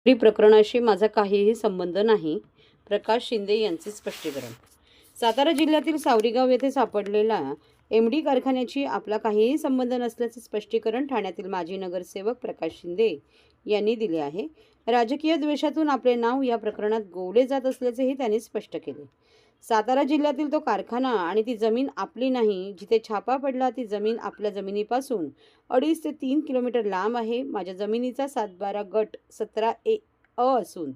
प्रकरणाशी माझा काहीही संबंध नाही, प्रकाश शिंदे यांचे स्पष्टीकरण. सातारा जिल्ह्यातील सावरीगाव येथे सापडलेला एमडी कारखान्याची आपला काहीही संबंध नसल्याचे स्पष्टीकरण ठाण्यातील माजी नगरसेवक प्रकाश शिंदे यांनी दिले आहे. राजकीय द्वेषातून आपले नाव या प्रकरणात गोवले जात असल्याचेही त्यांनी स्पष्ट केले. सातारा जिल्ह्यातील तो कारखाना आणि ती जमीन आपली नाही. जिथे छापा पडला ती जमीन आपल्या जमिनीपासून 2.5 ते 3 किलोमीटर लांब आहे. माझ्या जमिनीचा 7/12 गट 17A असून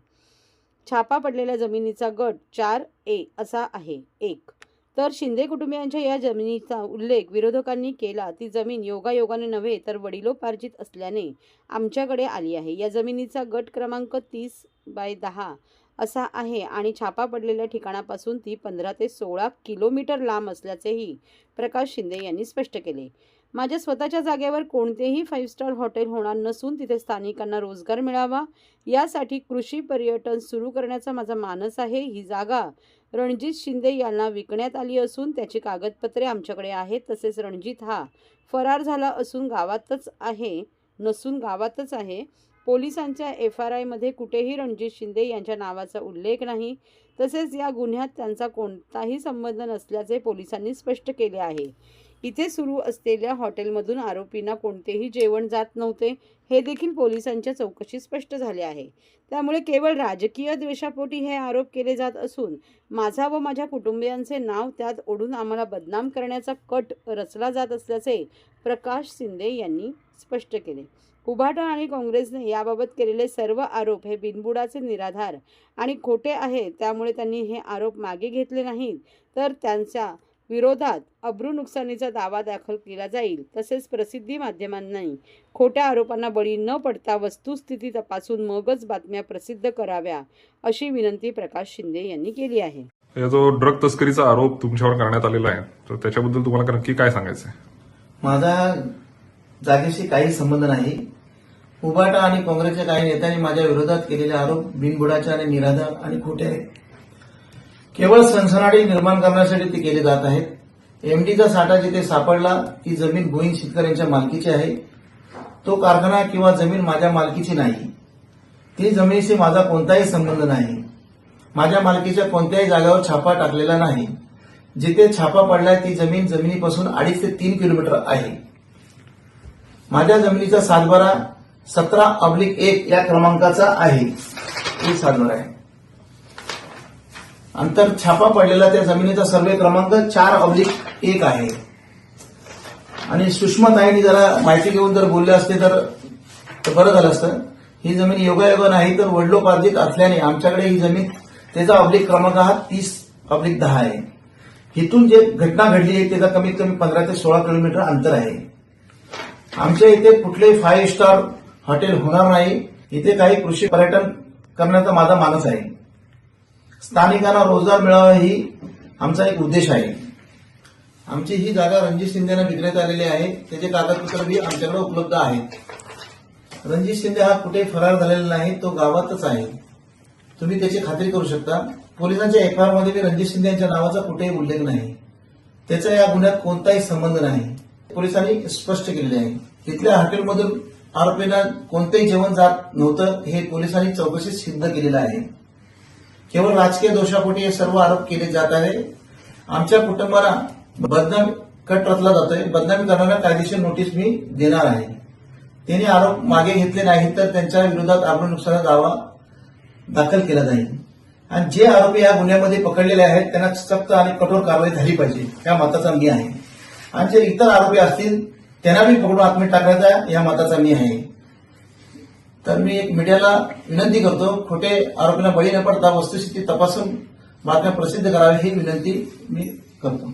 छापा पडलेल्या जमिनीचा गट 4A असा आहे. 1 तर शिंदे कुटुंबियांच्या या जमिनीचा उल्लेख विरोधकांनी केला. ती जमीन योगायोगाने नव्हे तर वडिलोपार्जित असल्याने आमच्याकडे आली आहे. या जमिनीचा गट क्रमांक 30/10 असा आहे आणि छापा पडलेल्या ठिकाणापासून ती 15 ते 16 किलोमीटर लांब असल्याचेही प्रकाश शिंदे यांनी स्पष्ट केले. माझ्या स्वतःच्या जागेवर कोणतेही 5 स्टार हॉटेल होणार नसून तिथे स्थानिकांना रोजगार मिळावा यासाठी कृषी पर्यटन सुरू करण्याचा माझा मानस आहे. ही जागा रणजित शिंदे यांना विकण्यात आली असून त्याची कागदपत्रे आमच्याकडे आहेत. तसेच रणजित हा फरार झाला असून गावातच आहे. पोलिसांच्या FRI मध्ये कुठेही रणजित शिंदे यांच्या नावाचा उल्लेख नाही. तसेच या गुन्ह्यात त्यांचा कोणताही संबंध नसल्याचे पोलिसांनी स्पष्ट केले आहे. इथे सुरू असलेल्या हॉटेलमधून आरोपींना कोणतेही जेवण जात नव्हते हे देखील पोलिसांच्या चौकशीत स्पष्ट झाले आहे. त्यामुळे केवळ राजकीय द्वेषापोटी हे आरोप केले जात असून माझा व माझ्या कुटुंबियांचे नाव त्यात ओढून आम्हाला बदनाम करण्याचा कट रचला जात असल्याचे प्रकाश शिंदे यांनी स्पष्ट केले. उभाटा आणि काँग्रेसने याबाबत केलेले सर्व आरोप हे बिनबुडाचे, निराधार आणि खोटे आहेत. त्यामुळे त्यांनी हे आरोप मागे घेतले नाहीत तर त्यांच्या विरोधात अब्रू नुकसानीचा दावा दाखल केला जाईल. तसेच प्रसिद्धी माध्यमांनी खोट्या आरोपांना बळी न पडता वस्तुस्थिती तपासून मगच बातम्या प्रसिद्ध कराव्या अशी विनंती प्रकाश शिंदे यांनी केली आहे. जो ड्रग तस्करीचा आरोप तुमच्यावर करण्यात आलेला आहे तर त्याच्याबद्दल तुम्हाला नक्की काय सांगायचं आहे? माझा जागेशी काही संबंध नाही. उभाटा आणि काँग्रेसच्या काही नेत्यांनी माझ्या विरोधात केलेले आरोप बिनबुडाचे आणि निराधार आणि खोटे आहेत. केवळ सनसनाटी निर्माण करण्यासाठी ते केले जात आहेत. एमडीचा साठा जिथे सापडला ती जमीन भोईन शेतकऱ्यांच्या मालकीची आहे. तो कारखाना किंवा जमीन माझ्या मालकीची नाही. ती जमिनीशी माझा कोणताही संबंध नाही. माझ्या मालकीच्या कोणत्याही जागेवर छापा टाकलेला नाही. जिथे छापा पडलाय ती जमीन जमिनीपासून 2.5 ते 3 किलोमीटर आहे. माझ्या जमिनीचा 7/12 17/1 या क्रमांकाचा आहे. हे 7/12 आहे. अंतर छापा पडलेला त्या जमिनीचा सर्वे क्रमांक 4/1 आहे. आणि सुषमाताईंनी जरा माहिती घेऊन जर बोलले असते तर बरं झालं असतं. ही जमीन योगायोगा नाही तर वडिलोपार्जित असल्याने आमच्याकडे ही जमीन त्याचा अब्लिक क्रमांक हा 30/10 आहे. इथून जे घटना घडली आहे त्याचा कमीत कमी 15 ते 16 किलोमीटर अंतर आहे. आमच्या इथे कुठलेही 5 स्टार हॉटेल होणार नाही. इथे काही कृषी पर्यटन करण्याचा माझा मानस आहे. स्थानिकांना रोजगार मिळावा ही आमचा एक उद्देश आहे. आमची ही जागा रणजित शिंदेना विकण्यात आलेली आहे. त्याचे कागदपत्र बी आमच्याकडे उपलब्ध आहेत. रणजित शिंदे हा कुठे फरार झालेला नाही, तो गावातच आहे. तुम्ही त्याची खात्री करू शकता. पोलिसांच्या FIR मध्ये बी रणजित शिंदे यांच्या नावाचा कुठेही उल्लेख नाही. त्याचा या गुन्ह्यात कोणताही संबंध नाही. पोलिसांनी स्पष्ट केलेले आहे. तिथल्या हॉटेलमधून आरोपींना कोणतेही जेवण जात नव्हतं हे पोलिसांनी चौकशीत सिद्ध केलेलं आहे. केवळ राजकीय दोषापोटी हे सर्व आरोप केले जात आहे. आमच्या कुटुंबाला बदनामी कट रचला जातोय. बदनामी करणाऱ्या कायदेशीर नोटीस मी देणार आहे. त्यांनी आरोप मागे घेतले नाहीत तर त्यांच्या विरोधात अब्रू नुकसानीचा दावा दाखल केला जाईल. आणि जे आरोपी या गुन्ह्यामध्ये पकडलेले आहेत त्यांना सक्त आणि कठोर कारवाई झाली पाहिजे या मताचा मी आहे. आणि जे इतर आरोपी असतील त्यांना बी पकडून आत्मीय टाकण्याचा या मताचा मी आहे. तर मी एक मीडियाला विनंती करतो, खोटे आरोपींना बळी न पडता वस्तुस्थिती तपासून बातम्या प्रसिद्ध करावी ही विनंती मी करतो.